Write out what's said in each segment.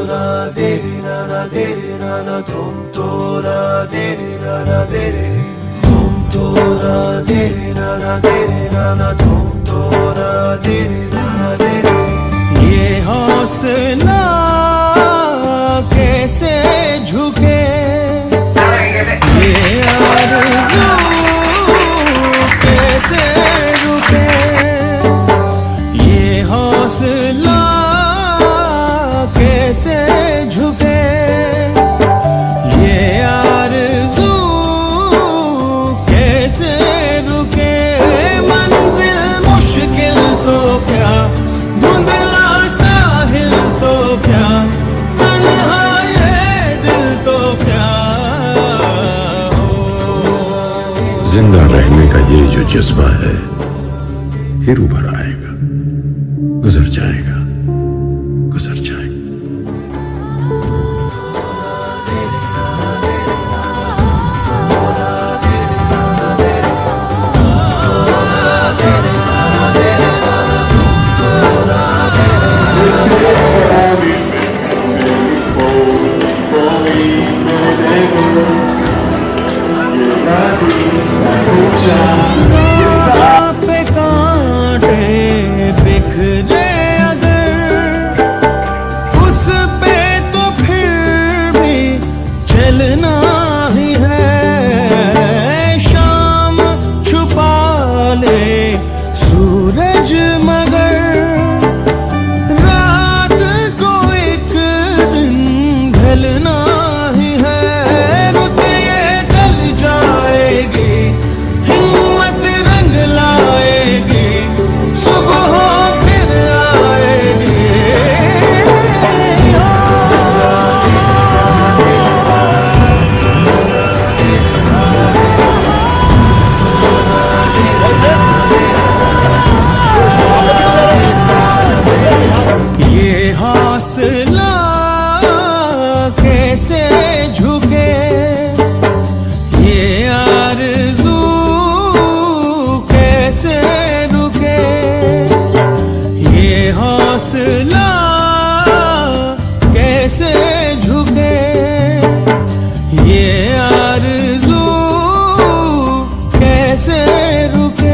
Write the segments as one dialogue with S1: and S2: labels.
S1: la de re na na de re na na tum to la de re na na de re tum to la de re na na de re na na tum to la de re na na de re
S2: ये हौसला कैसे झुके ये आरज़ू कैसे रुके ये हौसला कैसे झुके ये आरज़ू कैसे रुके मंजिल मुश्किल तो क्या धुंधला साहिल तो क्या तन्हा ये दिल तो क्या
S3: जिंदा रहने का ये जो जज्बा है फिर उभर आएगा, गुजर जाएगा, गुजर जाएगा।
S2: पे कांटे बिखरे अगर उस पे तो फिर भी चलना ही है शाम छुपा ले सूरज मगर रात को एक दिन ढलना ही है रुत ये ढल जाएगी हिम्मत रंग लाएगी सुबह फिर आएगी ये हौसला कैसे झुके ये आरज़ू कैसे रुके ये हौसला कैसे झुके ये आरज़ू कैसे रुके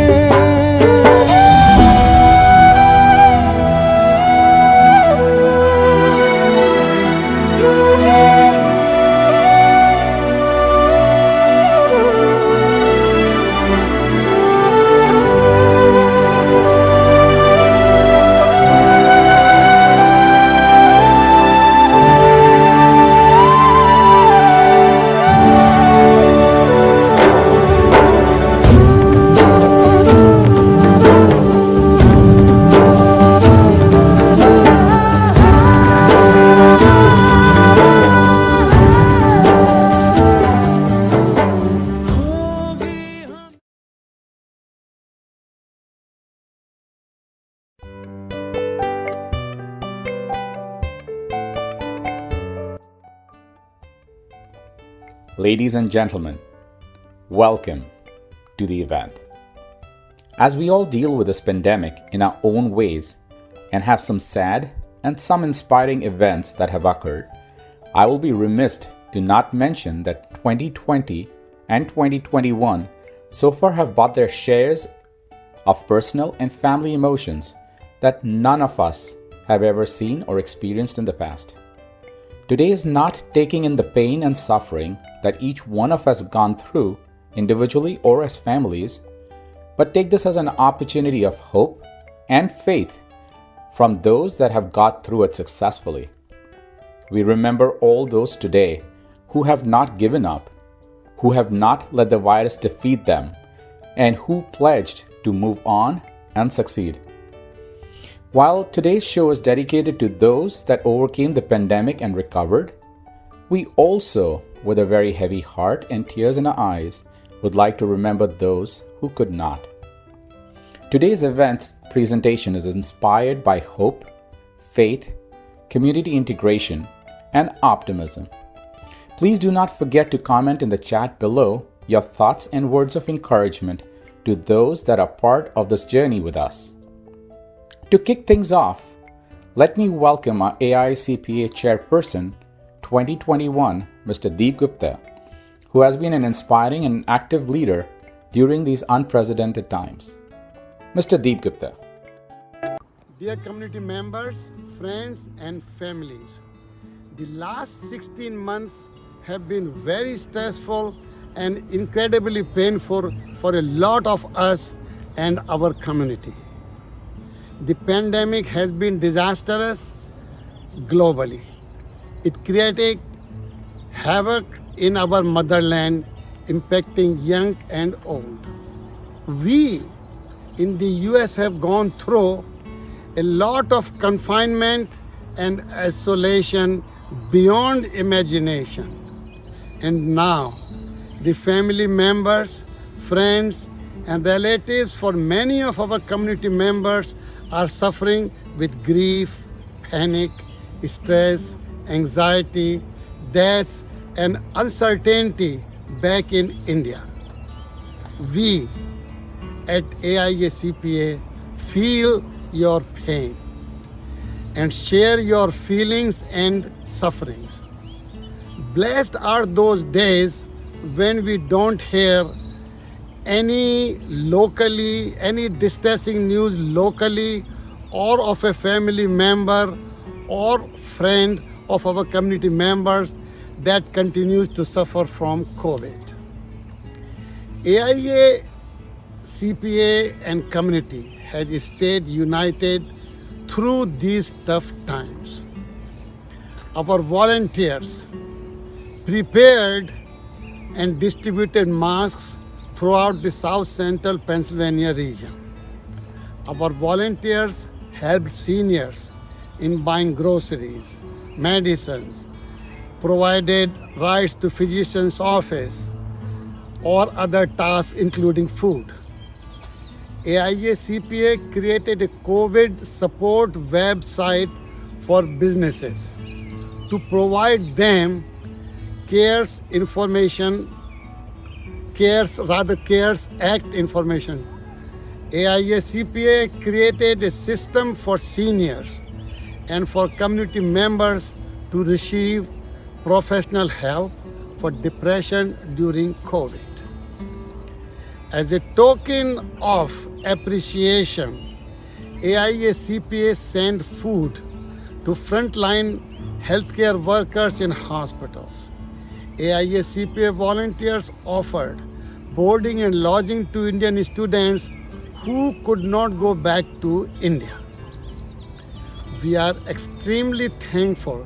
S4: Ladies and gentlemen, welcome to the event. As we all deal with this pandemic in our own ways and have some sad and some inspiring events that have occurred, I will be remiss to not mention that 2020 and 2021 so far have brought their shares of personal and family emotions that none of us have ever seen or experienced in the past. Today is not taking in the pain and suffering that each one of us gone through individually or as families, but take this as an opportunity of hope and faith from those that have got through it successfully. We remember all those today who have not given up, who have not let the virus defeat them, and who pledged to move on and succeed. While today's show is dedicated to those that overcame the pandemic and recovered, we also, with a very heavy heart and tears in our eyes, would like to remember those who could not. Today's event's presentation is inspired by hope, faith, community integration, and optimism. Please do not forget to comment in the chat below your thoughts and words of encouragement to those that are part of this journey with us. To kick things off, let me welcome our AICPA Chairperson 2021, Mr. Deep Gupta, who has been an inspiring and active leader during these unprecedented times. Mr. Deep Gupta.
S5: Dear community members, friends, and families, the last 16 months have been very stressful and incredibly painful for a lot of us and our community. The pandemic has been disastrous globally. It created havoc in our motherland, impacting young and old. We in the US have gone through a lot of confinement and isolation beyond imagination. And now, the family members, friends, and relatives for many of our community members are suffering with grief, panic, stress, anxiety, deaths, and uncertainty back in India. We at AIACPA feel your pain and share your feelings and sufferings. Blessed are those days when we don't hear any distressing news locally or of a family member or friend of our community members that continues to suffer from COVID. AIA, CPA and community has stayed united through these tough times. Our volunteers prepared and distributed masks throughout the South Central Pennsylvania region. Our volunteers helped seniors in buying groceries, medicines, provided rides to physician's office or other tasks including food. AIA CPA created a COVID support website for businesses to provide them CARES Act information. AIA CPA created a system for seniors and for community members to receive professional help for depression during COVID. As a token of appreciation, AIA CPA sent food to frontline healthcare workers in hospitals. AIA CPA volunteers offered boarding and lodging to Indian students who could not go back to India. We are extremely thankful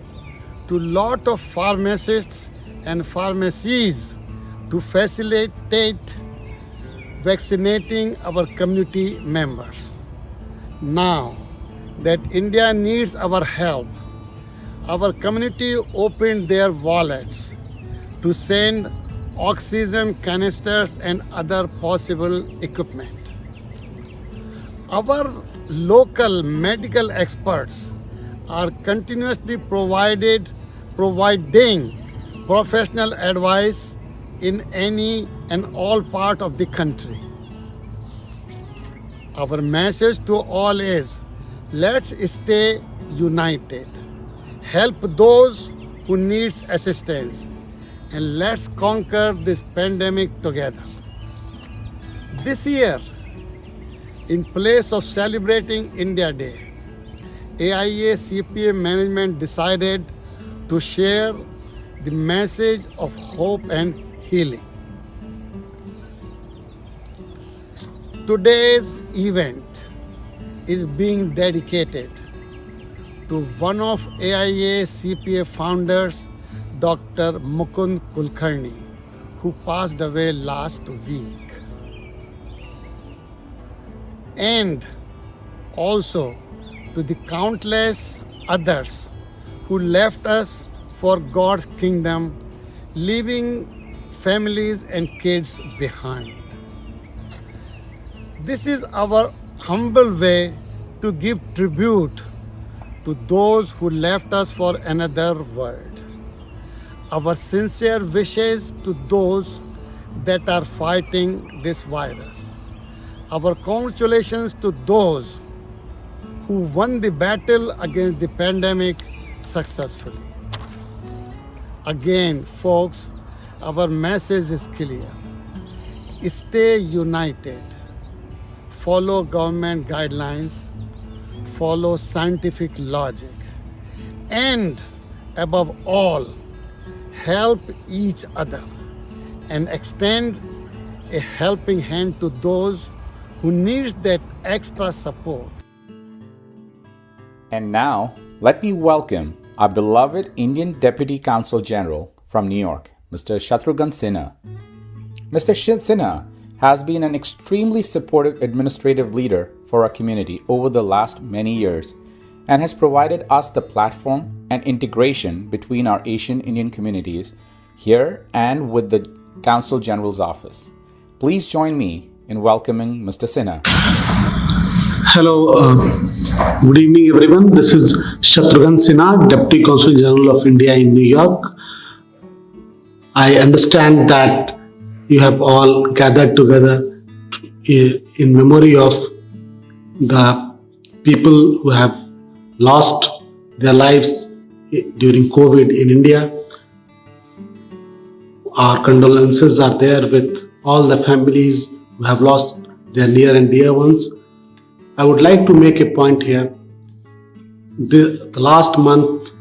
S5: to lot of pharmacists and pharmacies to facilitate vaccinating our community members. Now that India needs our help, our community opened their wallets to send oxygen canisters and other possible equipment. Our local medical experts are continuously providing professional advice in any and all part of the country. Our message to all is, let's stay united, help those who need assistance, and let's conquer this pandemic together. This year, in place of celebrating India Day, AIA CPA management decided to share the message of hope and healing. Today's event is being dedicated to one of AIA CPA founders, Dr. Mukund Kulkarni, who passed away last week. And also to the countless others who left us for God's kingdom, leaving families and kids behind. This is our humble way to give tribute to those who left us for another world. Our sincere wishes to those that are fighting this virus. Our congratulations to those who won the battle against the pandemic successfully. Again, folks, our message is clear. Stay united. Follow government guidelines. Follow scientific logic. And above all, help each other and extend a helping hand to those who needs that extra support.
S4: And now, let me welcome our beloved Indian Deputy Consul General from New York, Mr. Shatrughan Sinha. Mr. Sinha has been an extremely supportive administrative leader for our community over the last many years and has provided us the platform and integration between our Asian Indian communities here and with the Consul General's office. Please join me in welcoming Mr. Sinha.
S6: Hello, good evening everyone. This is Shatrughan Sinha, Deputy Consul General of India in New York. I understand that you have all gathered together in memory of the people who have lost their lives during COVID in India. Our condolences are there with all the families who have lost their near and dear ones. I would like to make a point here. The last month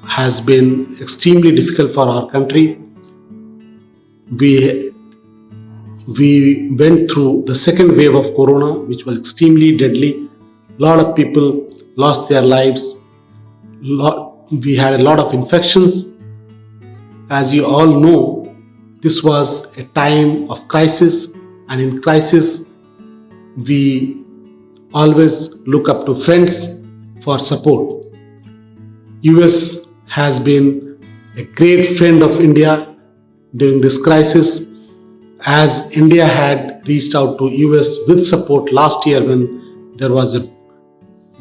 S6: has been extremely difficult for our country. We went through the second wave of corona, which was extremely deadly. A lot of people lost their lives. We had a lot of infections. As you all know, this was a time of crisis, and in crisis, we always look up to friends for support. US has been a great friend of India during this crisis, as India had reached out to US with support last year when there was a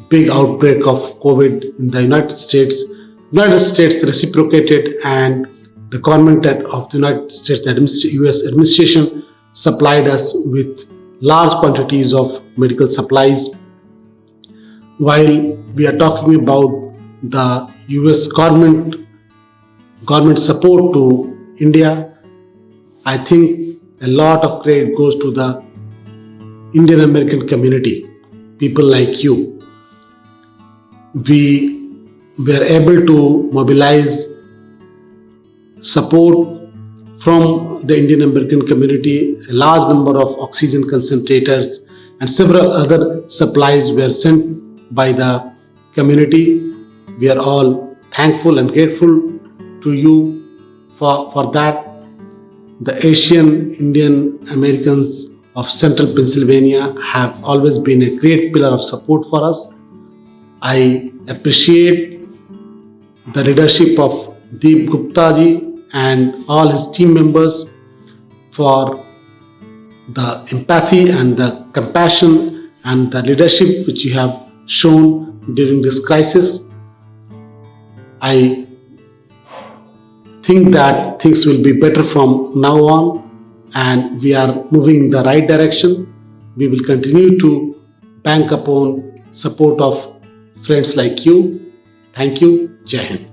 S6: big outbreak of COVID in the United States. United States reciprocated, and the government of the United States, the US administration, supplied us with large quantities of medical supplies. While we are talking about the US government support to India, I think a lot of credit goes to the Indian American community, people like you. We were able to mobilize support from the Indian American community. A large number of oxygen concentrators and several other supplies were sent by the community. We are all thankful and grateful to you for that. The Asian Indian Americans of Central Pennsylvania have always been a great pillar of support for us. I appreciate the leadership of Deep Gupta ji and all his team members for the empathy and the compassion and the leadership which you have shown during this crisis. I think that things will be better from now on, and we are moving in the right direction. We will continue to bank upon support of friends like you. Thank you. Jai Hind.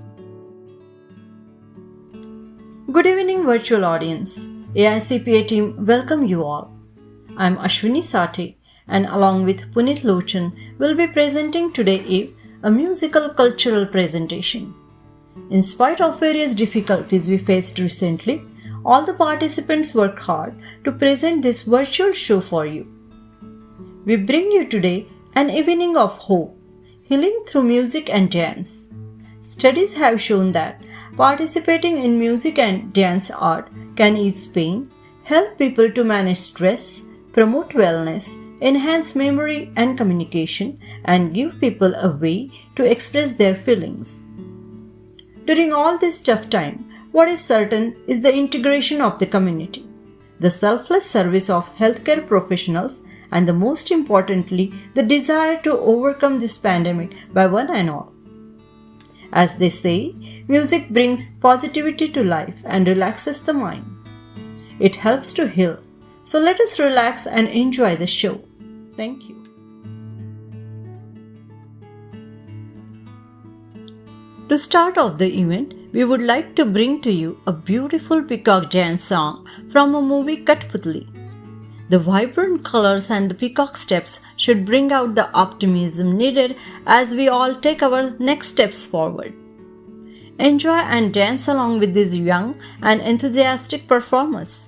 S7: Good evening, virtual audience. AICPA team welcome you all. I am Ashwini Sati, and along with Punit Lochan, will be presenting today a musical cultural presentation. In spite of various difficulties we faced recently, all the participants worked hard to present this virtual show for you. We bring you today an evening of hope, healing through music and dance. Studies have shown that participating in music and dance art can ease pain, help people to manage stress, promote wellness, enhance memory and communication, and give people a way to express their feelings. During all this tough time, what is certain is the integration of the community, the selfless service of healthcare professionals, and the most importantly, the desire to overcome this pandemic by one and all. As they say, music brings positivity to life and relaxes the mind. It helps to heal. So let us relax and enjoy the show. Thank you. To start off the event, we would like to bring to you a beautiful peacock dance song from a movie Kathputli. The vibrant colors and the peacock steps should bring out the optimism needed as we all take our next steps forward. Enjoy and dance along with these young and enthusiastic performers.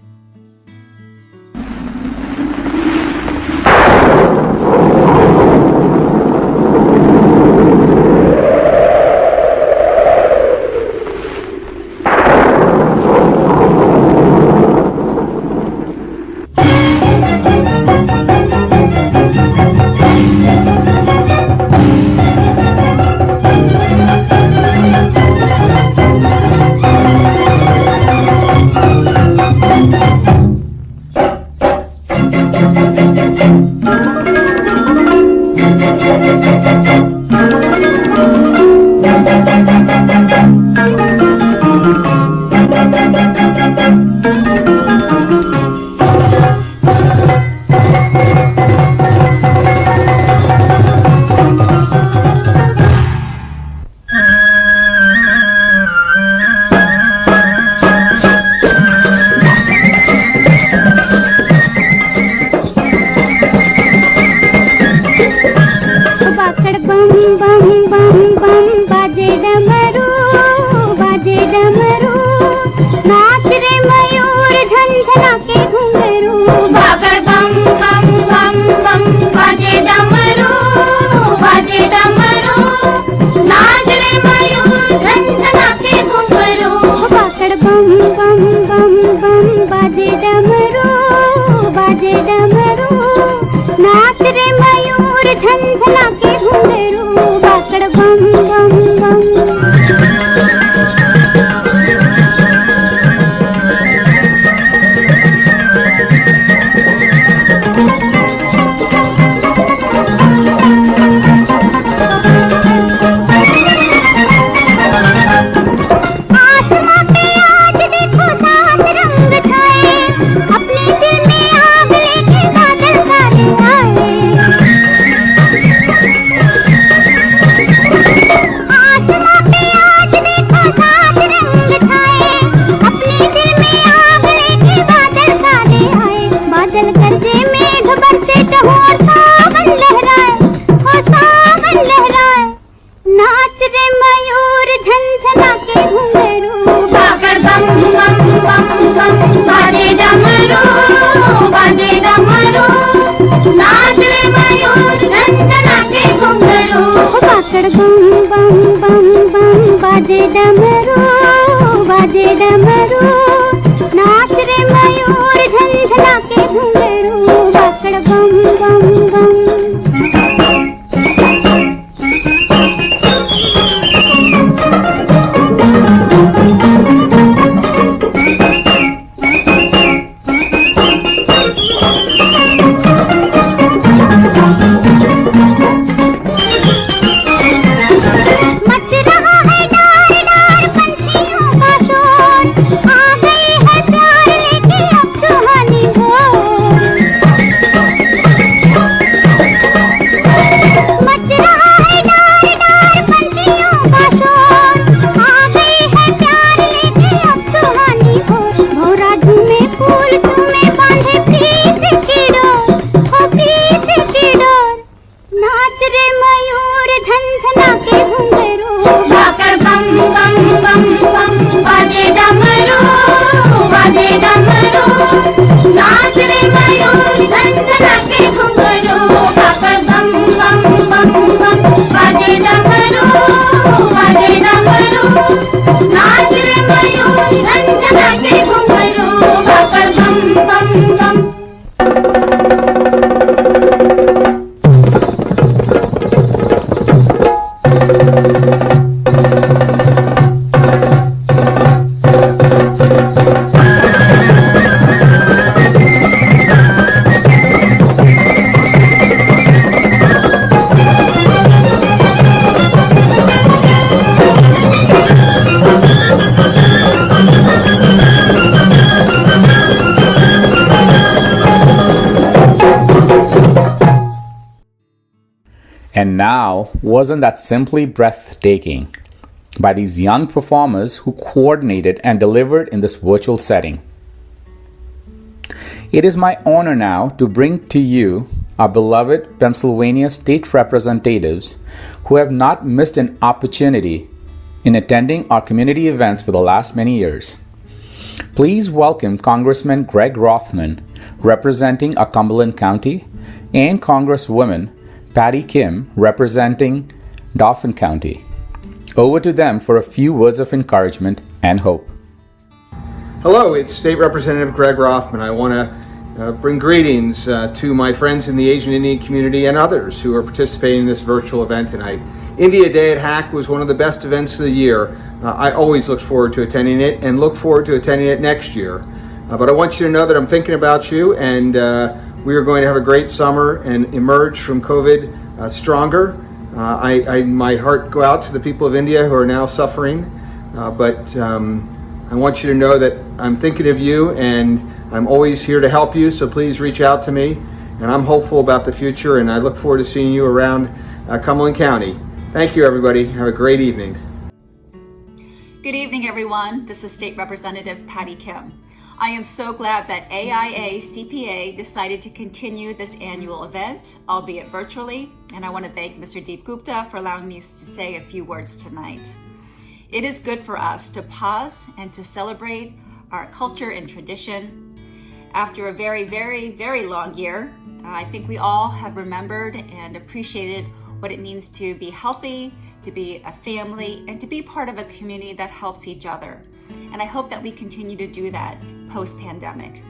S4: And now, wasn't that simply breathtaking? by these young performers who coordinated and delivered in this virtual setting. It is my honor now to bring to you our beloved Pennsylvania state representatives who have not missed an opportunity in attending our community events for the last many years. Please welcome Congressman Greg Rothman, representing our Cumberland County, and Congresswoman Patty Kim, representing Dauphin County. Over to them for a few words of encouragement and hope.
S8: Hello, it's State Representative Greg Rothman. I want to bring greetings to my friends in the Asian Indian community and others who are participating in this virtual event tonight. India Day at HAC was one of the best events of the year. I always look forward to attending it and look forward to attending it next year. But I want you to know that I'm thinking about you, and we are going to have a great summer and emerge from COVID stronger. My heart go out to the people of India who are now suffering, but I want you to know that I'm thinking of you and I'm always here to help you, so please reach out to me. And I'm hopeful about the future, and I look forward to seeing you around Cumberland County. Thank you, everybody. Have a great evening.
S9: Good evening, everyone. This is State Representative Patty Kim. I am so glad that AIA CPA decided to continue this annual event, albeit virtually, and I want to thank Mr. Deep Gupta for allowing me to say a few words tonight. It is good for us to pause and to celebrate our culture and tradition. After a very, very, very long year, I think we all have remembered and appreciated what it means to be healthy, to be a family, and to be part of a community that helps each other. And I hope that we continue to do that post-pandemic.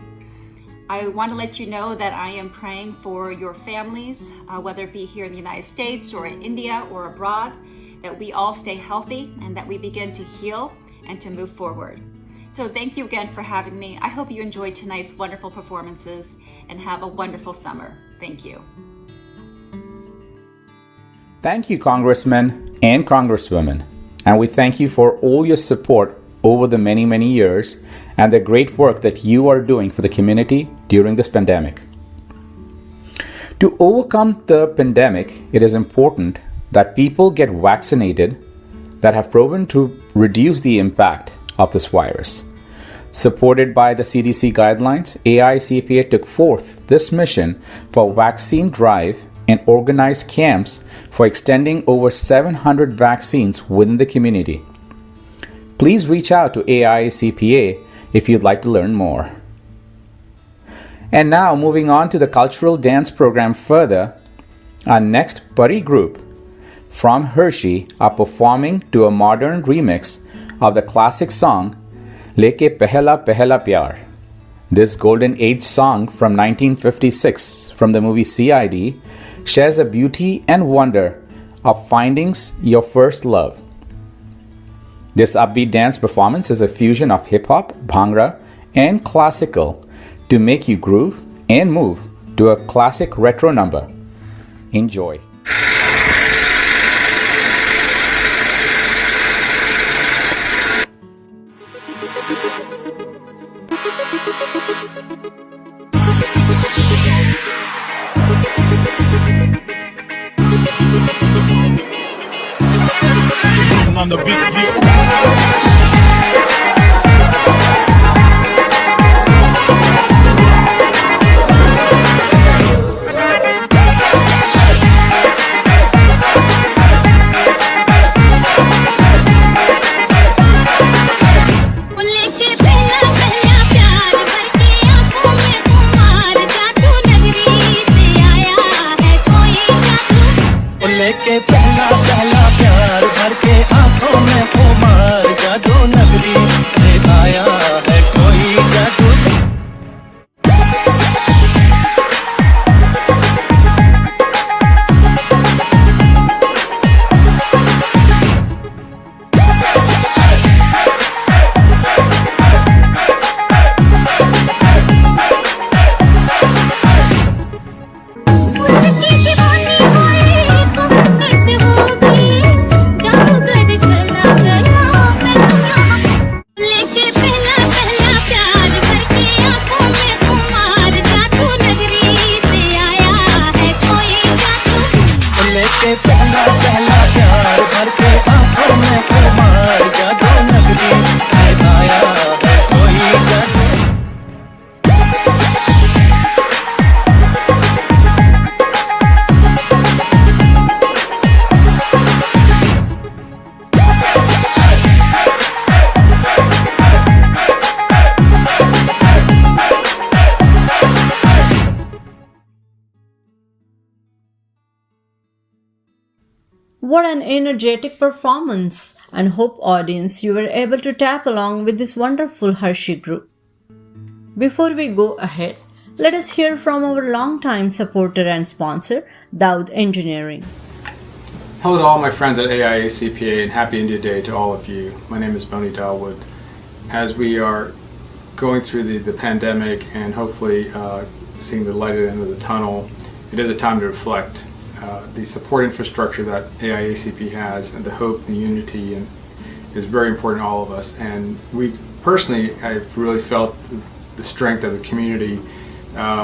S9: I want to let you know that I am praying for your families, whether it be here in the United States or in India or abroad, that we all stay healthy and that we begin to heal and to move forward. So thank you again for having me. I hope you enjoyed tonight's wonderful performances and have a wonderful summer. Thank you.
S4: Thank you, Congressmen and Congresswomen, and we thank you for all your support over the many, many years and the great work that you are doing for the community during this pandemic. To overcome the pandemic, it is important that people get vaccinated that have proven to reduce the impact of this virus. Supported by the CDC guidelines, AICPA took forth this mission for vaccine drive and organized camps for extending over 700 vaccines within the community. Please reach out to AICPA if you'd like to learn more. And now, moving on to the cultural dance program further, our next buddy group from Hershey are performing to a modern remix of the classic song Leke Pehla Pehla Pyar. This golden age song from 1956 from the movie CID shares the beauty and wonder of finding your first love. This upbeat dance performance is a fusion of hip-hop, bhangra, and classical to make you groove and move to a classic retro number. Enjoy.
S10: On the beat.
S2: लेके पहला पहला प्यार भर के आंखों में खुमार जादू नगरी से आया है कोई जादू
S11: दीवानी
S7: What an energetic performance, and hope audience you were able to tap along with this wonderful Hershey group. Before we go ahead, let us hear from our longtime supporter and sponsor, Daud Engineering.
S10: Hello to all my friends at AIA CPA and happy India Day to all of you. My name is Boni Dalwood. As we are going through the pandemic and hopefully seeing the light at the end of the tunnel, it is a time to reflect. The support infrastructure that AIACP has and the hope and unity is very important to all of us. And we personally, I've really felt the strength of the community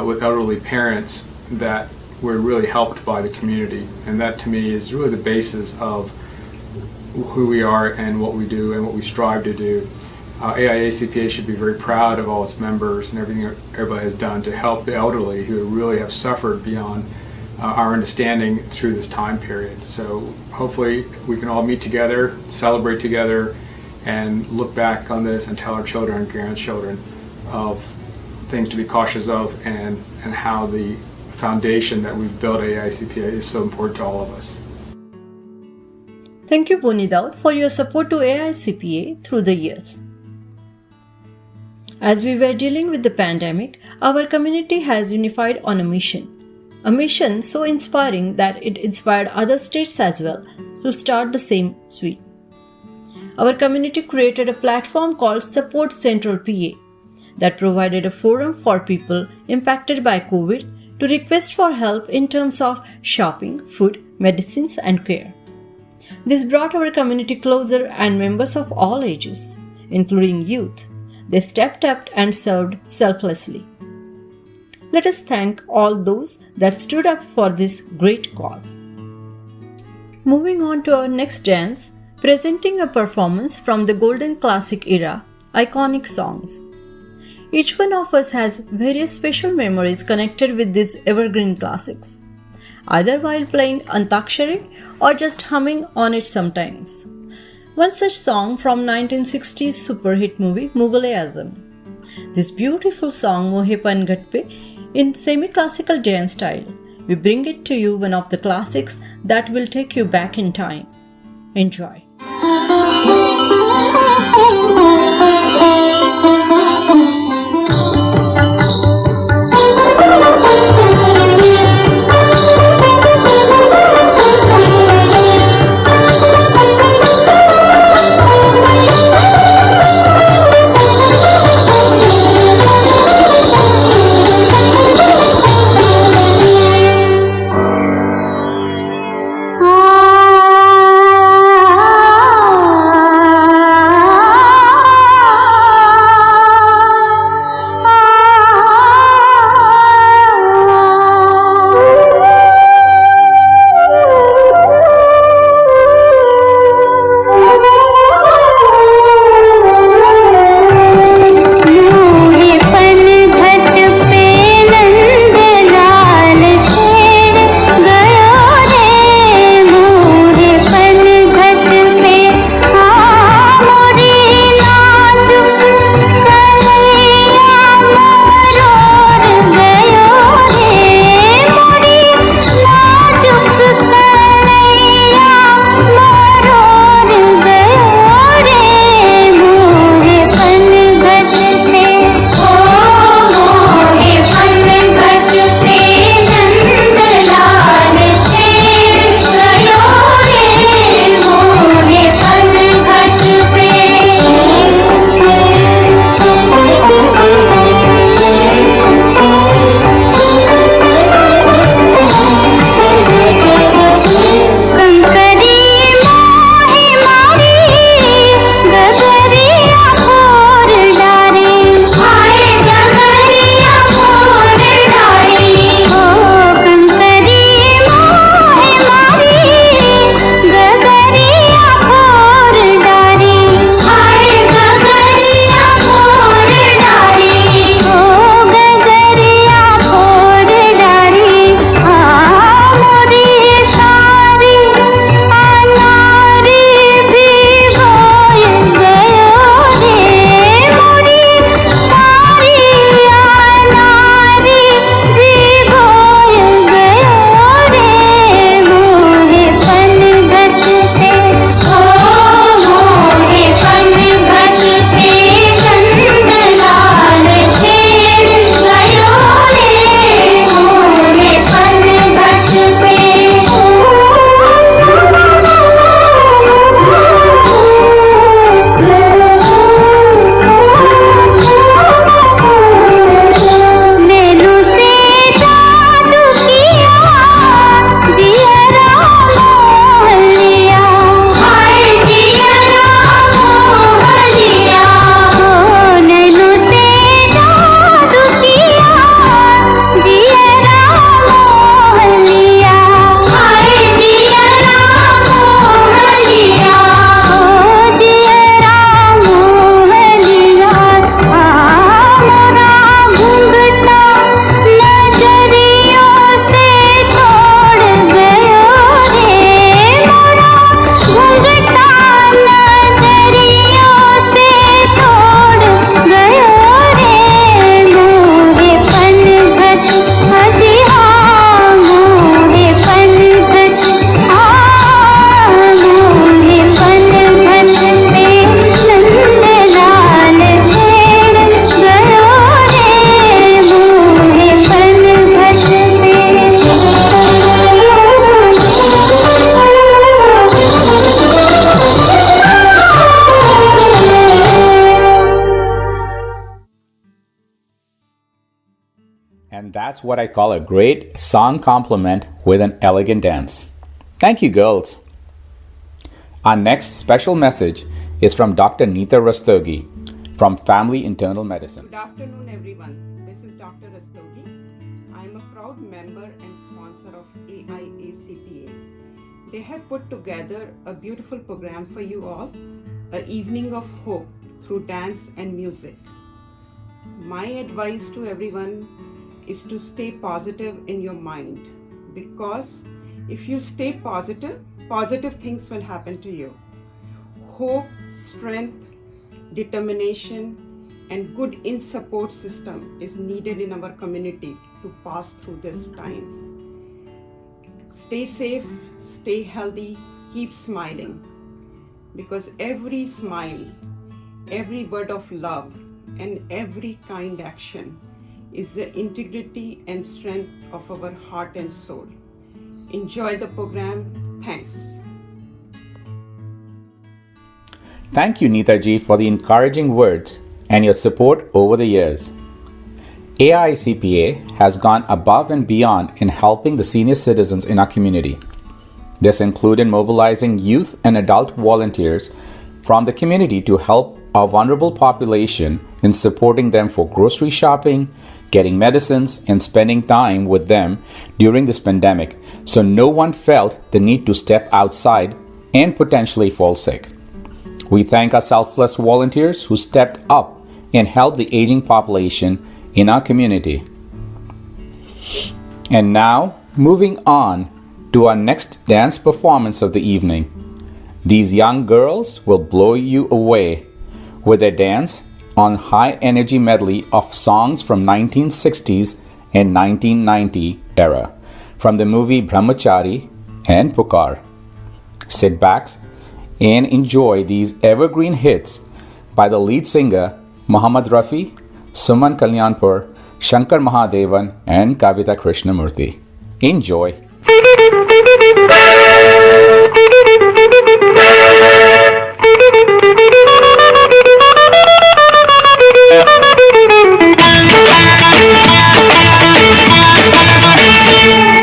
S10: with elderly parents that we're really helped by the community. And that to me is really the basis of who we are and what we do and what we strive to do. AIACPA should be very proud of all its members and everything everybody has done to help the elderly who really have suffered beyond our understanding through this time period. So hopefully we can all meet together, celebrate together, and look back on this and tell our children and grandchildren of things to be cautious of and how the foundation that we've built at AICPA is so important to all of us.
S7: Thank you, Boni Daud, for your support to AICPA through the years. As we were dealing with the pandemic, our community has unified on a mission. A mission so inspiring that it inspired other states as well to start the same suite. Our community created a platform called Support Central PA that provided a forum for people impacted by COVID to request for help in terms of shopping, food, medicines, and care. This brought our community closer and members of all ages, including youth. They stepped up and served selflessly. Let us thank all those that stood up for this great cause. Moving on to our next dance, presenting a performance from the Golden Classic era, iconic songs. Each one of us has various special memories connected with these evergreen classics, either while playing Antakshari or just humming on it sometimes. One such song from 1960s super hit movie Mughal-e-Azam. This beautiful song Mohe Pan Ghat Pe in semi-classical dance style, we bring it to you, one of the classics that will take you back in time. Enjoy.
S11: ah
S4: And that's what I call a great song complement with an elegant dance. Thank you, girls. Our next special message is from Dr. Neeta Rastogi from Family Internal Medicine.
S11: Good afternoon, everyone. This is Dr. Rastogi. I am a proud member and sponsor of AIACPA. They have put together a beautiful program for you all, an evening of hope through dance and music. My advice to everyone is to stay positive in your mind, because if you stay positive, positive things will happen to you. Hope, strength, determination, and good in support system is needed in our community to pass through this time. Stay safe, stay healthy, keep smiling, because every smile, every word of love, and every kind action is the integrity and strength of our heart and soul. Enjoy the program. Thanks.
S4: Thank you, Neeta ji, for the encouraging words and your support over the years. AICPA has gone above and beyond in helping the senior citizens in our community. This included mobilizing youth and adult volunteers from the community to help our vulnerable population in supporting them for grocery shopping, getting medicines, and spending time with them during this pandemic, so no one felt the need to step outside and potentially fall sick. We thank our selfless volunteers who stepped up and helped the aging population in our community. And now, moving on to our next dance performance of the evening. These young girls will blow you away with their dance on high energy medley of songs from 1960s and 1990 era from the movie Brahmachari and Pukar. Sit back and enjoy these evergreen hits by the lead singer Muhammad Rafi, Suman Kalyanpur, Shankar Mahadevan, and Kavita Krishnamurthy. Enjoy.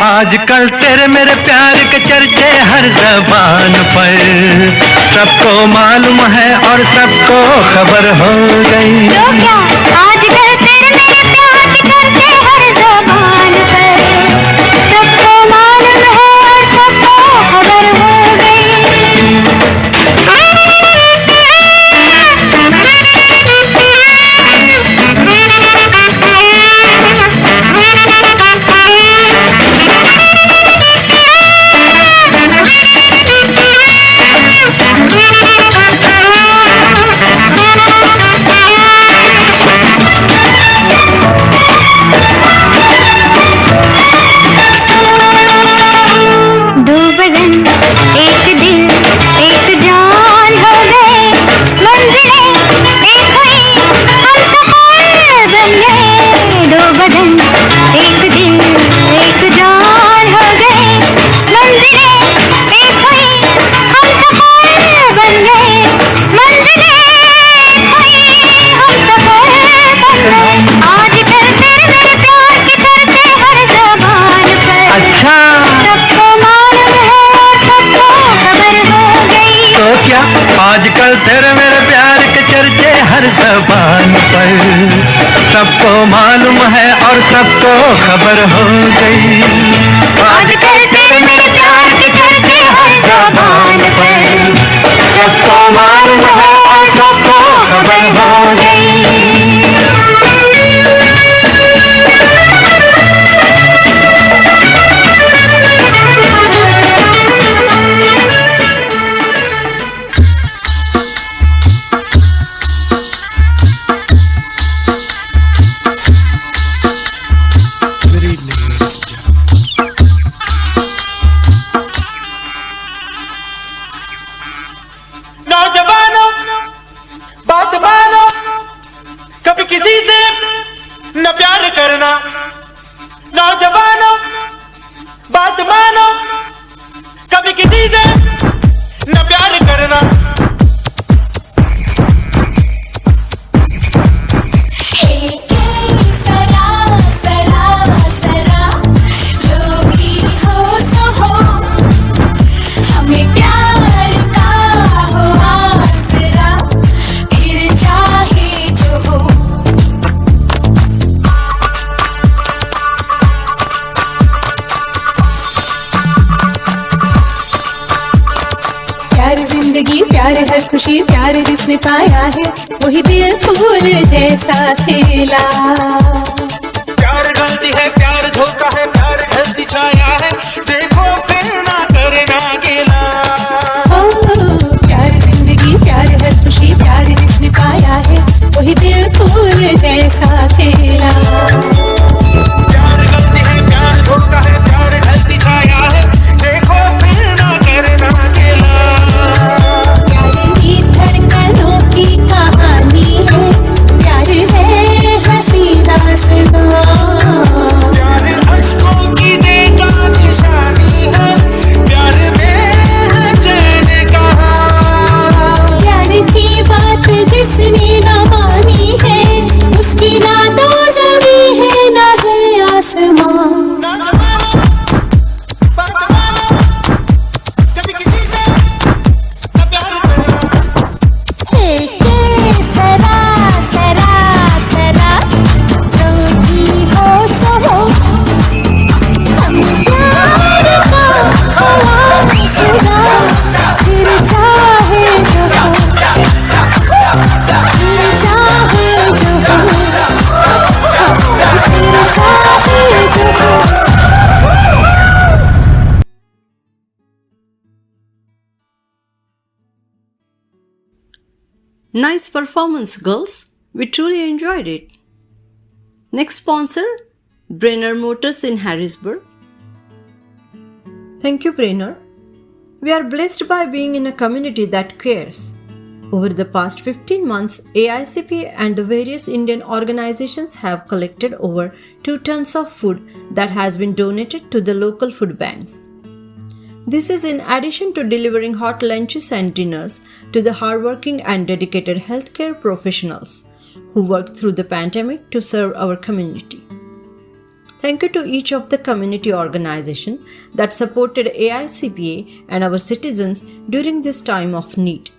S2: आजकल तेरे मेरे प्यार के चर्चे हर ज़बान पर, सबको मालूम है और सबको खबर हो गई। तो क्या आजकल तेरे मेरे प्यार के चर्चे हर ज़बान पर, सबको मालूम है और सबको खबर हो गई। आजकल तेरे मेरे प्यार के चर्चे हर ज़बान पर, सबको मालूम है और सबको खबर हो गई। आजकल तेरे मेरे प्यार के चर्चे हर ज़बान पर, सबको मालूम है और सबको खबर हो गई।
S12: हर खुशी प्यार जिसने पाया है वही दिल फूल जैसा खिला।
S1: प्यार गलती है प्यार धोखा है प्यार ढलती छाया है देखो फिर ना करना गिला।
S12: प्यार जिंदगी प्यार हर खुशी प्यार जिसने पाया है वही दिल फूल जैसा खिला।
S1: प्यार गलती है प्यार धोखा है प्यार ढलती छाया है देखो फिर ना करना गिला।
S12: प्यार ही धड़कनों की कहानी है प्यार है हंसी दास्तां।
S1: प्यार अश्कों की देगा निशानी है प्यार में है चैन कहाँ।
S12: प्यार की बात जिसने न मानी है उसकी ना दो ज़मीं है ना है आसमां।
S1: ना जमाना बात मानो कभी किसी से ना प्यार करना।
S12: सरा सरा सरा जो भी हो सो हो हम प्यार का आवाज़ सुना फिर चाहे जो हो फिर चाहे जो हो फिर चाहे जो हो।
S7: Nice performance, girls. We truly enjoyed it. Next sponsor, Brenner Motors in Harrisburg. Thank you, Brenner. We are blessed by being in a community that cares. Over the past 15 months, AICPA and the various Indian organizations have collected over 2 tons of food that has been donated to the local food banks. This is in addition to delivering hot lunches and dinners to the hardworking and dedicated healthcare professionals who worked through the pandemic to serve our community. Thank you to each of the community organizations that supported AICPA and our citizens during this time of need.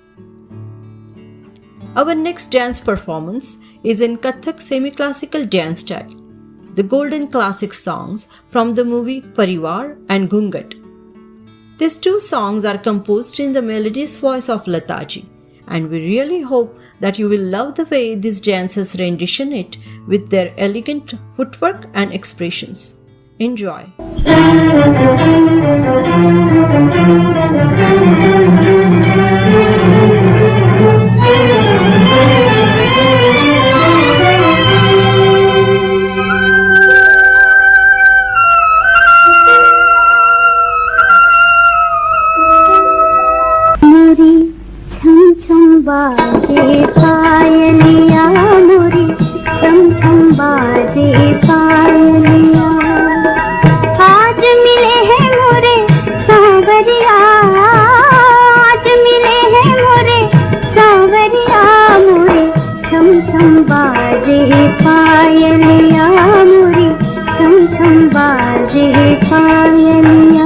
S7: Our next dance performance is in Kathak semi-classical dance style, the golden classic songs from the movie Parivar and Gungat. These 2 songs are composed in the melodious voice of Lataji, and we really hope that you will love the way these dancers rendition it with their elegant footwork and expressions. Enjoy.
S12: बाजे पायलिया मोरी छम छम बाजे पायलिया। आज मिले हैं मोरे सांवरिया आज मिले हैं मोरे सांवरिया मोरे छम छम बाजे पायलिया मोरी छम छम बाजे पायलिया।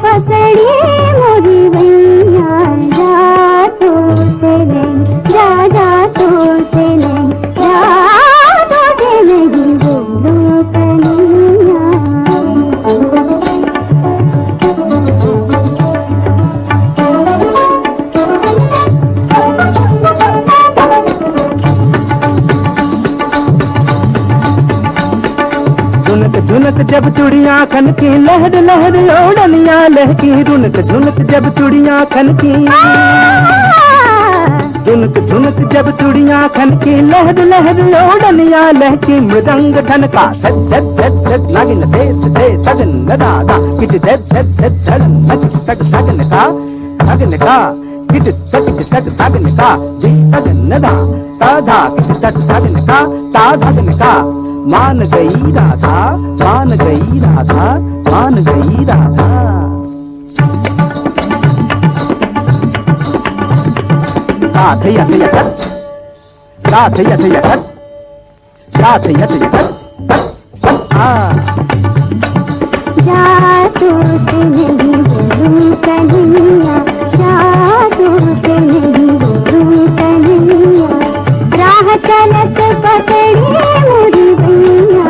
S12: पकड़ी मोरी भैया जा तो तेरे जा जा तो तेरे जा तो तेरे बोलो कन्हैया
S2: झुनक जब चुड़ियां खनकी लहर लहर ओढ़नियां लहकी रुनक झुनक जब चुड़ियां खनकी झुनक झुनक जब चुड़ियां खनकी लहर लहर ओढ़नियां लहकी मृदंग धनका धक धक धक धक नागिन देश दे सगन दादा किट धक धक धक धक नच तक सगन का किट तक तक सगन का जी सगन दा साधा किट तक सगन का साधन का मान गई राधा मान गई राधा मान गई राधा राधे यथ यथ राधे यथ यथ राधे यथ यथ
S12: जादू से नहीं बोलूं कन्हैया जादू से नहीं बोलूं कन्हैया राह चलत पकड़ी मोरी भैया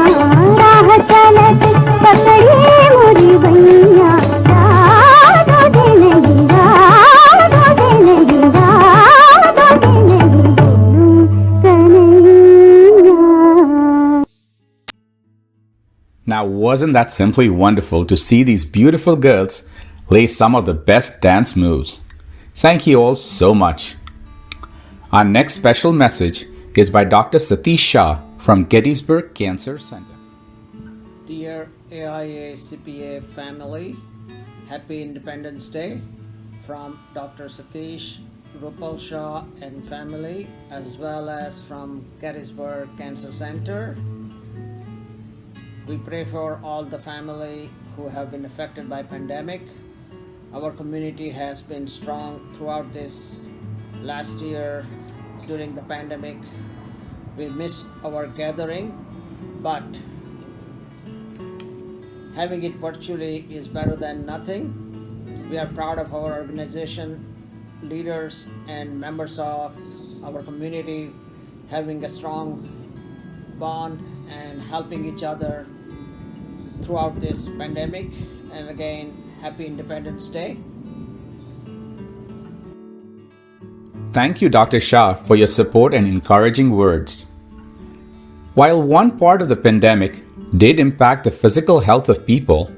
S12: राह चलत पकड़ी मोरी भैया जादू दे नहीं जादू दे नहीं जादू दे नहीं बोलूं Kanhaiya.
S4: Now, wasn't that simply wonderful to see these beautiful girls lay some of the best dance moves? Thank you all so much. Our next special message is by Dr. Satish Shah from Gettysburg Cancer Center.
S13: Dear AIA CPA family, Happy Independence Day from Dr. Satish, Rupal Shah and family, as well as from Gettysburg Cancer Center. We pray for all the family who have been affected by pandemic. Our community has been strong throughout this last year during the pandemic. We missed our gathering, but having it virtually is better than nothing. We are proud of our organization, leaders and members of our community having a strong bond and helping each other throughout this pandemic. And again, Happy Independence Day.
S4: Thank you, Dr. Shah, for your support and encouraging words. While one part of the pandemic did impact the physical health of people,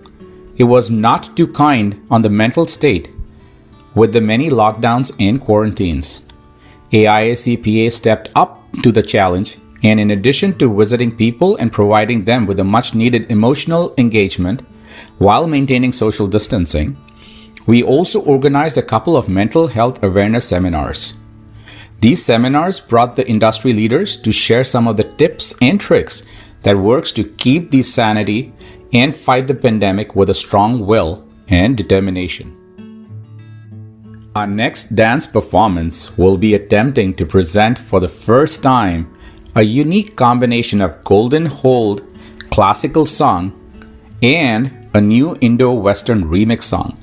S4: it was not too kind on the mental state with the many lockdowns and quarantines. AIA-CPA stepped up to the challenge, and in addition to visiting people and providing them with a much-needed emotional engagement while maintaining social distancing, we also organized a couple of mental health awareness seminars. These seminars brought the industry leaders to share some of the tips and tricks that works to keep the sanity and fight the pandemic with a strong will and determination. Our next dance performance will be attempting to present for the first time a unique combination of Golden Hold classical song and a new Indo-Western remix song.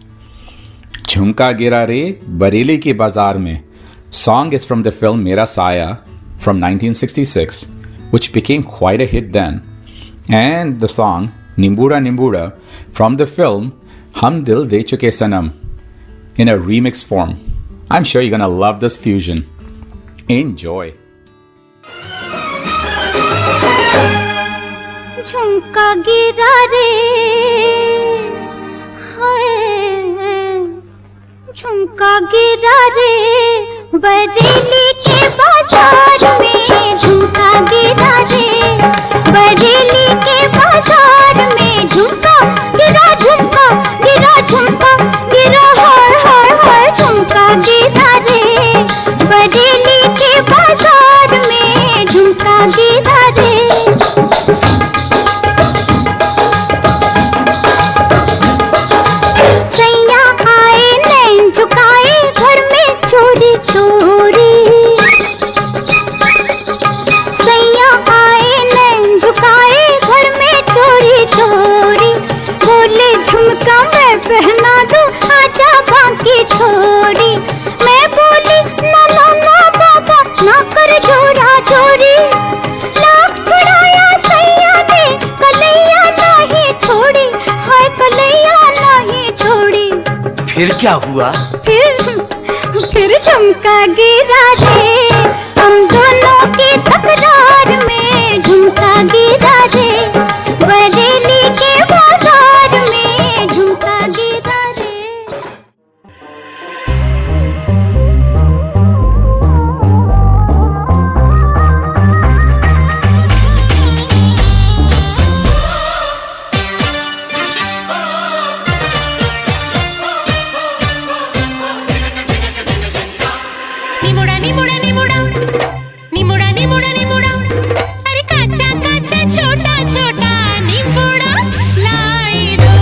S4: Jhumka Gira Re Bareilly Ke Bazaar Mein song is from the film Mera Saya from 1966, which became quite a hit then, and the song Nimbuda Nimbuda from the film Hum Dil De Chuke Sanam in a remix form. I'm sure you're gonna love this fusion. Enjoy.
S12: झुमका गिरा रे हाय झुमका गिरा रे बरेली के बाजार में झुमका गिरा रे बरेली के बाजार में झुमका गिरा झुमका गिरा हाय हाय हाय झुमका गिरा रे बरेली के बाजार में झुमका गिरा रे पहना दो छोड़ी मैं बोली ना ना ना बाबा ना कर जोरा जोरी लाख छुड़ाया सैया ने कलैया नहीं छोड़ी हाय कलैया नहीं छोड़ी
S2: फिर क्या हुआ?
S12: फिर झुमका गिरा रे हम दोनों की तकरार में झुमका गिरा रे बरेली के बाजार में झुमका गिरा रे
S14: निमुड़ा निमुड़ा निमुड़ा निमुड़ा निमुड़ा निमुड़ा अरे काचा काचा छोटा छोटा निमुड़ा लाई दो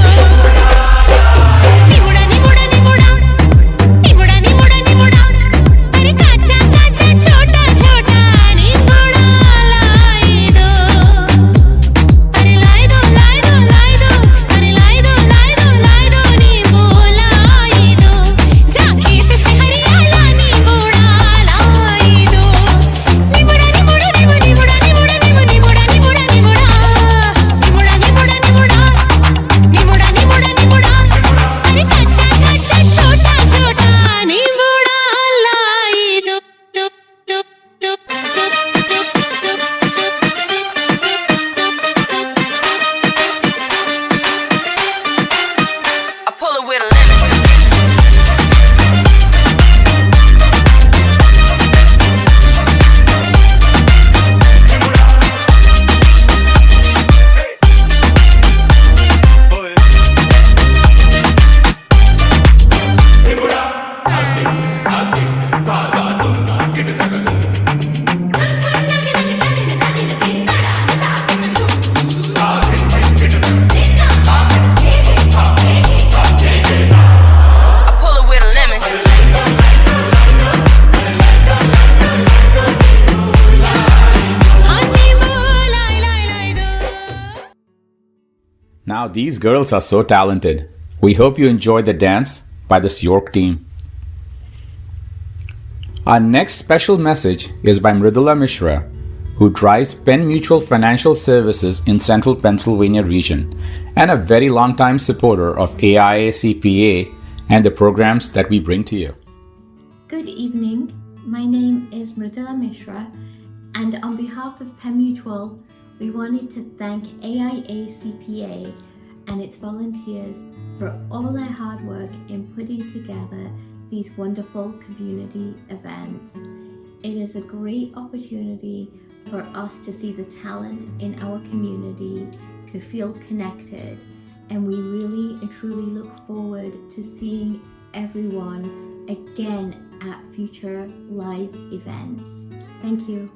S14: निमुड़ा निमुड़ा निमुड़ा निमुड़ा निमुड़ा निमुड़ा अरे काचा काचा छोटा छोटा निमुड़ा लाई दो अरे लाई दो लाई दो लाई दो अरे लाई दो लाई दो लाई दो नींबू लाई दो जाके से हरियाला निमुड़ा लाई दो निमुड़ा निमुड़ा निमुड़ा निमुड़ा निमुड़ा निमुड़ा निमुड़ा निमुड़ा निमुड़ा निमुड़ा निमुड़ा निमुड़ा निमुड़ा अरे कच्चा कच्चा छोटा छोटा निमुड़ा लाई दो I pull it with a lemon. I pull it with a lemon.
S4: Now, these girls are so talented. We hope you enjoyed the dance by this York team. Our next special message is by Mridula Mishra, who drives Penn Mutual Financial Services in Central Pennsylvania region and a very long-time supporter of AIA CPA and the programs that we bring to you.
S15: Good evening. My name is Mridula Mishra, and on behalf of Penn Mutual, we wanted to thank AIA CPA and its volunteers for all their hard work in putting together these wonderful community events. It is a great opportunity for us to see the talent in our community, to feel connected, and we really and truly look forward to seeing everyone again at future live events. Thank you.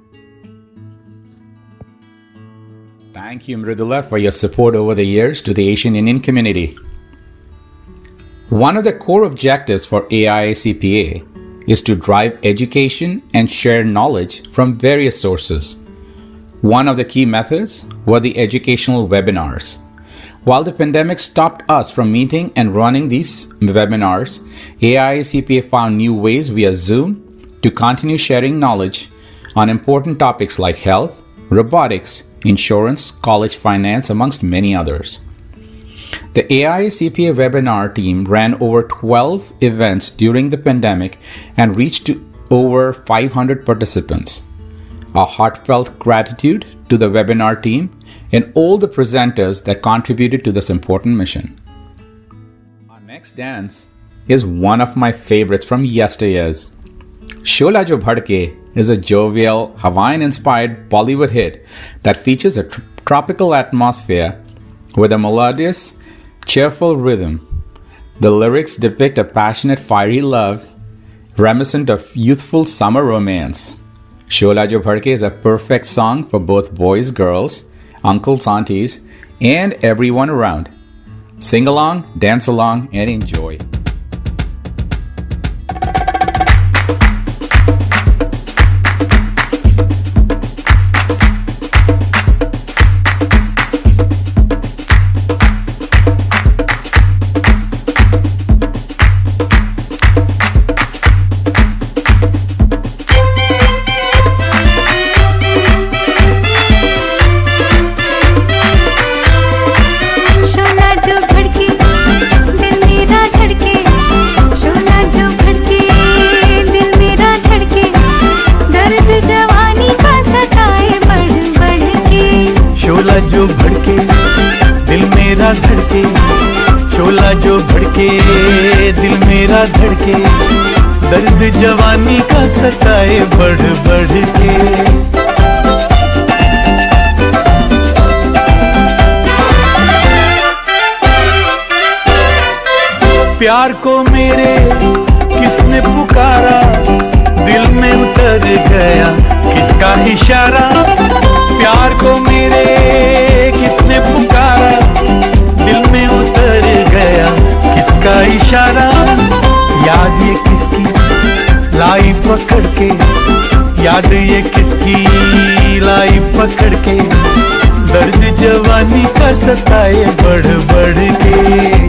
S4: Thank you, Mridula, for your support over the years to the Asian Indian community. One of the core objectives for AIA CPA is to drive education and share knowledge from various sources. One of the key methods were the educational webinars. While the pandemic stopped us from meeting and running these webinars, AIA CPA found new ways via Zoom to continue sharing knowledge on important topics like health, robotics, insurance, college finance, amongst many others. The AIA CPA webinar team ran over 12 events during the pandemic and reached to over 500 participants. A heartfelt gratitude to the webinar team and all the presenters that contributed to this important mission. Our next dance is one of my favorites from yesteryears. Shola Jo Bhadke is a jovial, Hawaiian-inspired Bollywood hit that features a tropical atmosphere with a melodious, cheerful rhythm. The lyrics depict a passionate, fiery love reminiscent of youthful summer romance. Shola Jo Bhadke is a perfect song for both boys, girls, uncles, aunties, and everyone around. Sing along, dance along, and enjoy.
S1: शोला जो भड़के दिल मेरा धड़के दर्द जवानी का सताए बढ़ बढ़ के प्यार को मेरे किसने पुकारा दिल में उतर गया किसका इशारा प्यार को मेरे किसने पुकारा दिल में उतर गया किसका इशारा याद ये किसकी लाई पकड़ के याद ये किसकी लाई पकड़ के दर्द जवानी का सताए बढ़ बढ़ के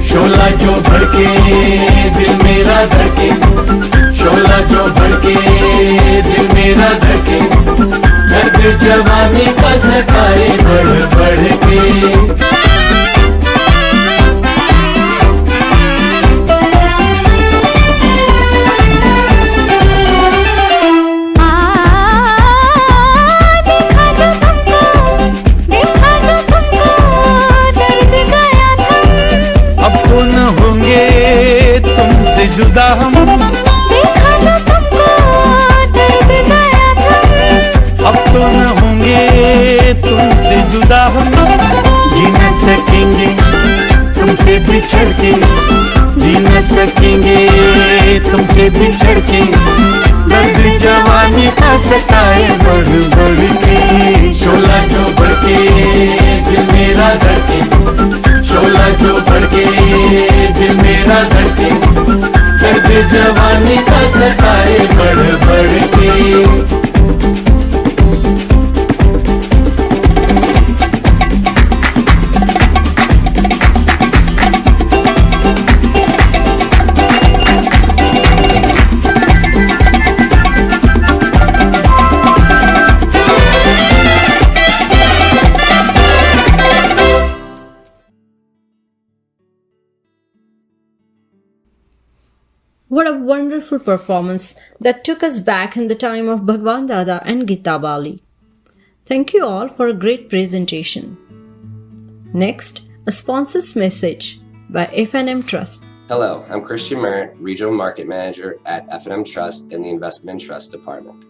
S1: शोला जो भड़के दिल मेरा धड़के शोला जो भड़के दिल मेरा धड़के दर्द जवानी का सताए बढ़ बढ़ के जुदा हम देखा जो तुमको दर्द गया था अब तो न होंगे तुमसे जुदा हम जी न सकेंगे तुमसे बिछड़ के जी न सकेंगे तुमसे बिछड़ के दर्द जवानी का सताए बढ़ बढ़ के शोला जो भड़के दिल मेरा धड़के शोला जो भड़के दिल मेरा धड़के दर्द जवानी का सताए बढ़ बढ़ के
S7: What a wonderful performance that took us back in the time of Bhagwan Dada and Gita Bali. Thank you all for a great presentation. Next, a sponsor's message by F&M Trust.
S16: Hello, I'm Christian Merritt, Regional Market Manager at F&M Trust in the Investment and Trust Department.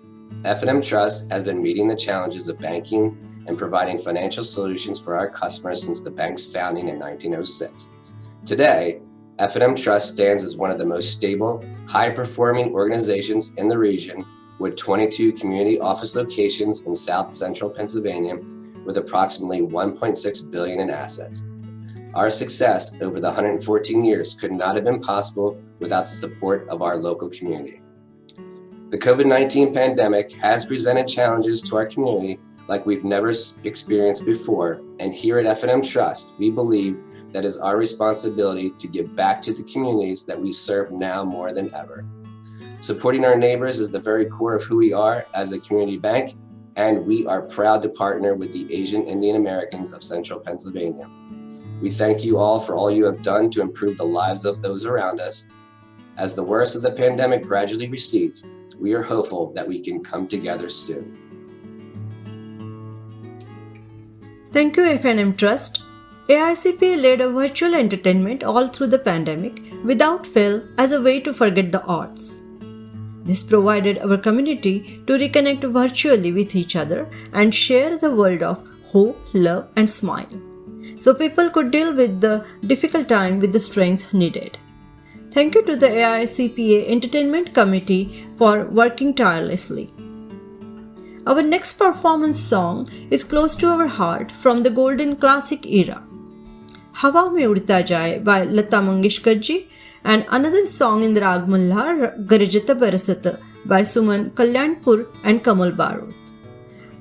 S16: F&M Trust has been meeting the challenges of banking and providing financial solutions for our customers since the bank's founding in 1906. Today, F&M Trust stands as one of the most stable, high-performing organizations in the region with 22 community office locations in South Central Pennsylvania with approximately $1.6 billion in assets. Our success over the 114 years could not have been possible without the support of our local community. The COVID-19 pandemic has presented challenges to our community like we've never experienced before, and here at F&M Trust, we believe that is our responsibility to give back to the communities that we serve now more than ever. Supporting our neighbors is the very core of who we are as a community bank, and we are proud to partner with the Asian Indian Americans of Central Pennsylvania. We thank you all for all you have done to improve the lives of those around us. As the worst of the pandemic gradually recedes, we are hopeful that we can come together soon.
S7: Thank you, F&M Trust. AICPA led a virtual entertainment all through the pandemic without fail as a way to forget the odds. This provided our community to reconnect virtually with each other and share the world of hope, love, and smile, so people could deal with the difficult time with the strength needed. Thank you to the AICPA Entertainment Committee for working tirelessly. Our next performance song is close to our heart from the golden classic era. Hawa Mein Udta Jaye by Lata Mangeshkar ji, and another song in the Rag Malhar Garjata Barasata by Suman Kalyanpur and Kamal Barut.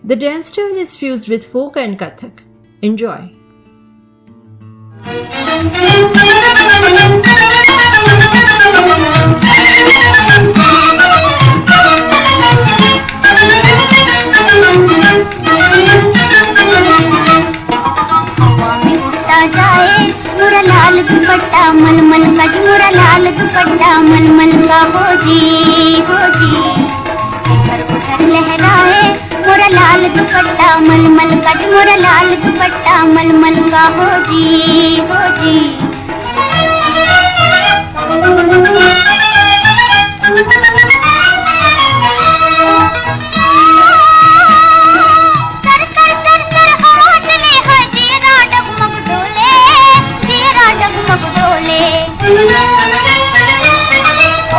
S7: The dance style is fused with folk and Kathak. Enjoy.
S12: मोरा लाल दुपट्टा मलमल का जी मोरा लाल दुपट्टा मलमल का हो जी इधर उधर लहराए मोरा लाल दुपट्टा मलमल का जी मोरा लाल दुपट्टा मलमल का हो जी सर सर सर सर हवा चले है जीरा डगमग डोले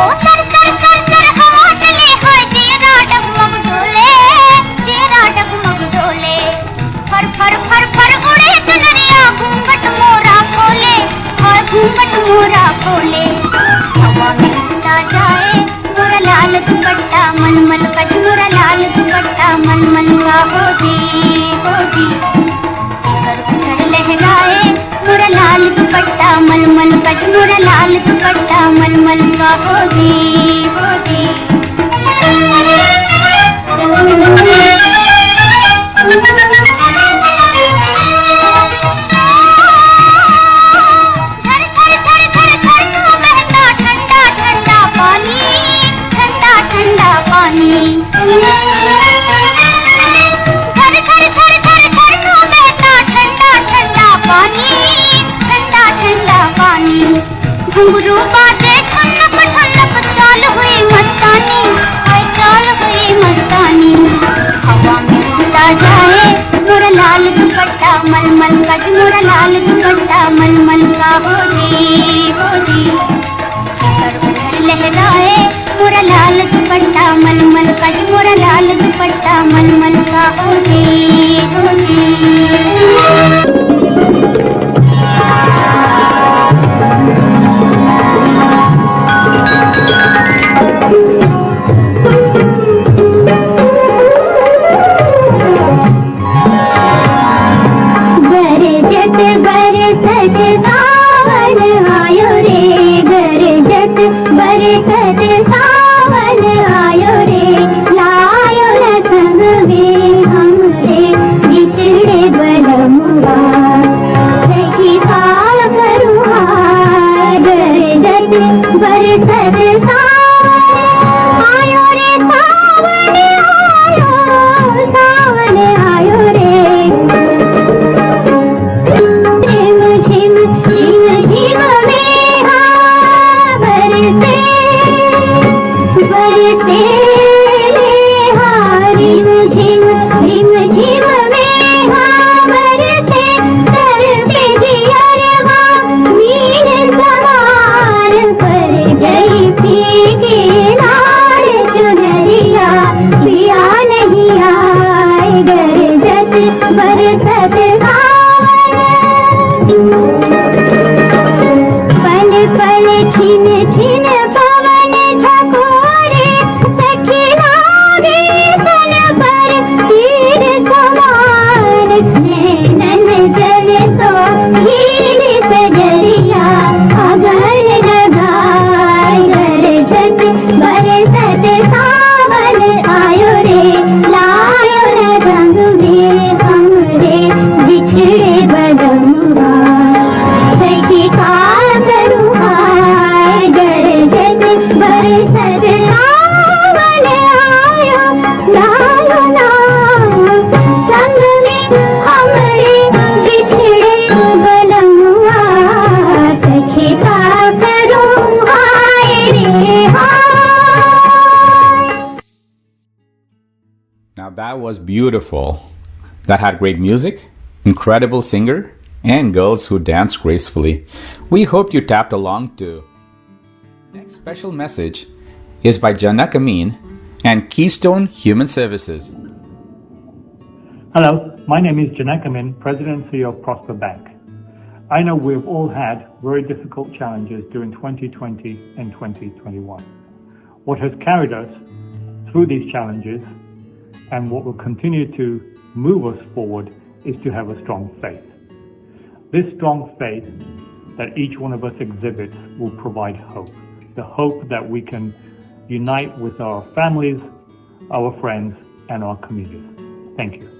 S12: ओ सर सर सर सर हवा चले है जीरा डगमग डोले फर फर फर फर उड़े चुनरिया घूंघट मोरा खोले हवा में उड़ता जाए मोरा लाल दुपट्टा मलमल का मोरा लाल दुपट्टा मलमल का हो जी इधर उधर लहराए मोरा लाल दुपट्टा मलमल का मोरा लाल दुपट्टा मलमल का हो जी झर झर झर झर झर तो बहता ठंडा ठंडा पानी झर झर झर झर झर झर तो बहता ठंडा ठंडा पानी घुंघरू बाजे ठुनक ठुनक चाल हुई मस्तानी हवा में उड़ता जाए मोरा लाल दुपट्टा मलमल का मोरा लाल दुपट्टा मलमल का हो जी इधर उधर लहराए मोरा लाल दुपट्टा मलमल का मोरा लाल दुपट्टा मलमल का हो जी
S4: Now that was beautiful. That had great music, incredible singer, and girls who danced gracefully. We hope you tapped along too. Next special message is by Janak Amin and Keystone Human Services.
S17: Hello, my name is Janak Amin, President and CEO of Prosper Bank. I know we've all had very difficult challenges during 2020 and 2021. What has carried us through these challenges and what will continue to move us forward is to have a strong faith. This strong faith that each one of us exhibits will provide hope. The hope that we can unite with our families, our friends, and our communities. Thank you.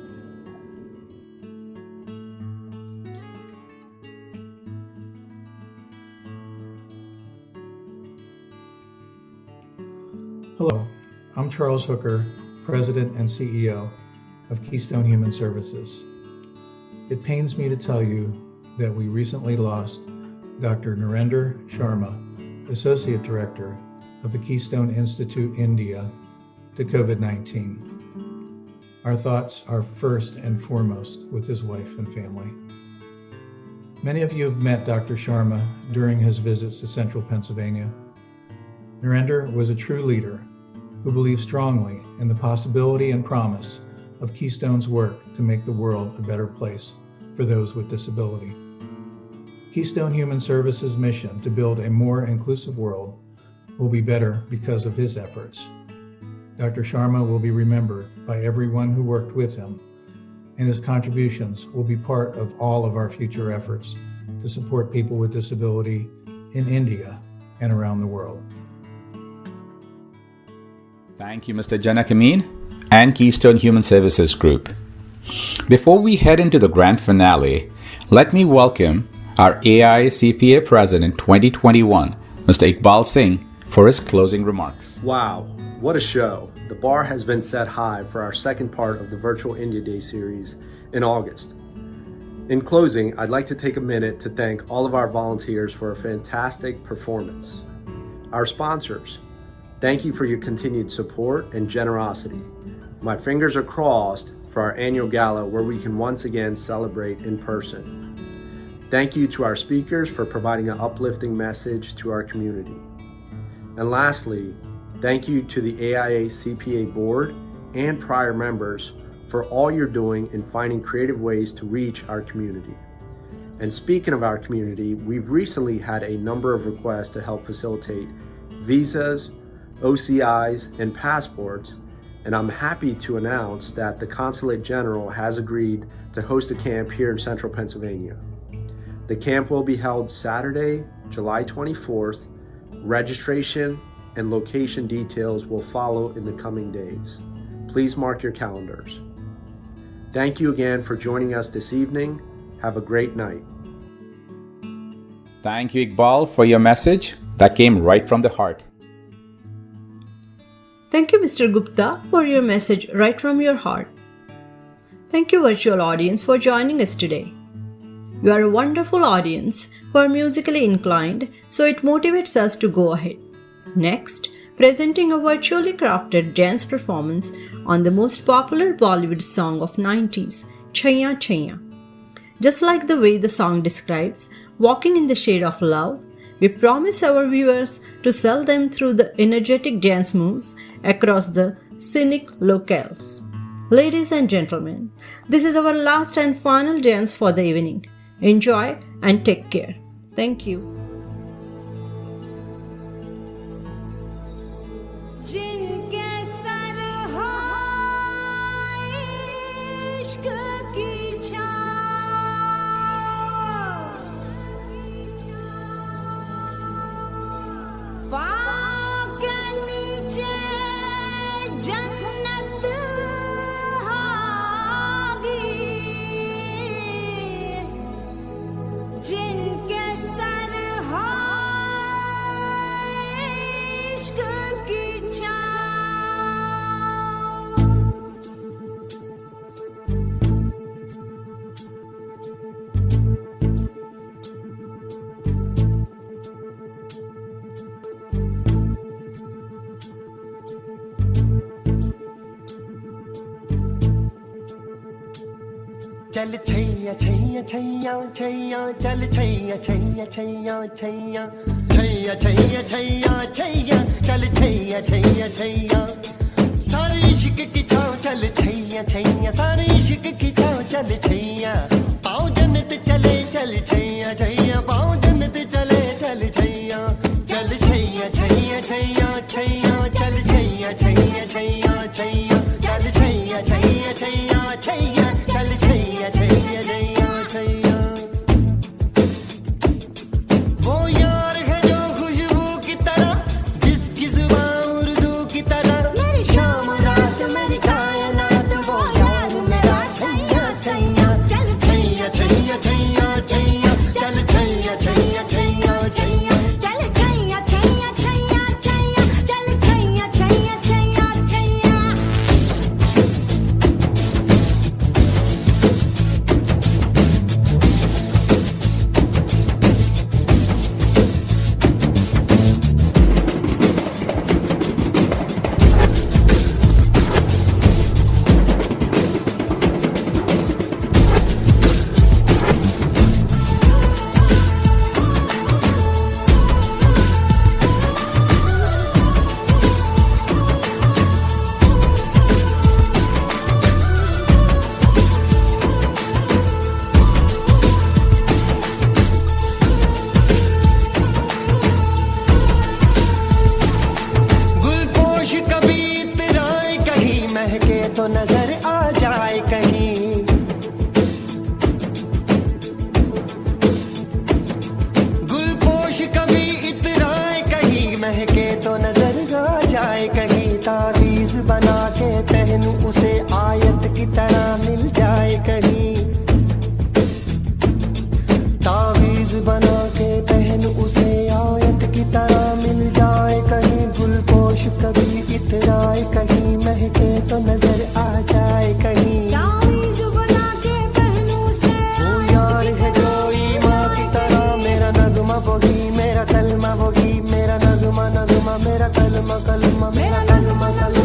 S18: Hello, I'm Charles Hooker, President and CEO of Keystone Human Services. It pains me to tell you that we recently lost Dr. Narendra Sharma, Associate Director of the Keystone Institute India to COVID-19. Our thoughts are first and foremost with his wife and family. Many of you have met Dr. Sharma during his visits to central Pennsylvania. Narendra was a true leader who believed strongly in the possibility and promise of Keystone's work to make the world a better place for those with disability. Keystone Human Services' mission to build a more inclusive world will be better because of his efforts. Dr. Sharma will be remembered by everyone who worked with him, and his contributions will be part of all of our future efforts to support people with disability in India and around the world.
S4: Thank you, Mr. Janak Amin and Keystone Human Services Group. Before we head into the grand finale, let me welcome our AICPA President 2021, Mr. Iqbal Singh, for his closing remarks.
S19: Wow, what a show. The bar has been set high for our second part of the Virtual India Day series in August. In closing, I'd like to take a minute to thank all of our volunteers for a fantastic performance. Our sponsors, thank you for your continued support and generosity. My fingers are crossed for our annual gala where we can once again celebrate in person. Thank you to our speakers for providing an uplifting message to our community. And lastly, thank you to the AIA CPA board and prior members for all you're doing in finding creative ways to reach our community. And speaking of our community, we've recently had a number of requests to help facilitate visas, OCIs, and passports, and I'm happy to announce that the Consulate General has agreed to host a camp here in central Pennsylvania. The camp will be held Saturday, July 24th. Registration and location details will follow in the coming days. Please mark your calendars. Thank you again for joining us this evening. Have a great night.
S4: Thank you, Iqbal, for your message that came right from the heart.
S7: Thank you, Mr. Gupta, for your message right from your heart. Thank you, virtual audience, for joining us today. You are a wonderful audience who are musically inclined, so it motivates us to go ahead. Next, presenting a virtually crafted dance performance on the most popular Bollywood song of 90s, Chaiya Chaiya. Just like the way the song describes walking in the shade of love, we promise our viewers to sell them through the energetic dance moves across the scenic locales. Ladies and gentlemen, this is our last and final dance for the evening. Enjoy and take care. Thank you.
S1: चल छैया छैया छैया छैया चल छैया छैया छैया छैया छैया छैया छैया छैया चल छैया छैया छैया सारे इश्क की छाँव चल छैया छैया सारे इश्क की छाँव चल छैया पाँव जन्नत चले चल छैया छैया पाँव जन्नत चले चल छैया चल छैया छैया छैया छैया चल छैया छैया छैया छैया चल छैया छैया छैया छैया चल छैया छैया छैया छैया वो यार है जो खुशबू की तरह जिसकी जुबान उर्दू की तरह मेरी शाम रात मेरी कायनात वो यार मेरा सैया सैया चल छैया छैया छैया छैया चल छैया तो नजर आ जाए कहीं गुलपोश कभी इतराए कहीं महके तो नजर आ जाए कहीं तावीज बना के पहनूं उसे आयत की तरह मिल जाए कहीं तावीज बना के पहनूं उसे आयत की तरह मिल जाए कहीं गुलपोश कभी इतराए कहीं महके तो नजर आ जाए कहीं तावीज बना के पहनूं उसे वो यार है जो ईमान की तरह मेरा नगमा वही मेरा कलमा वही मेरा नगमा नगमा मेरा कलमा कलमा मेरा नगमा कलमा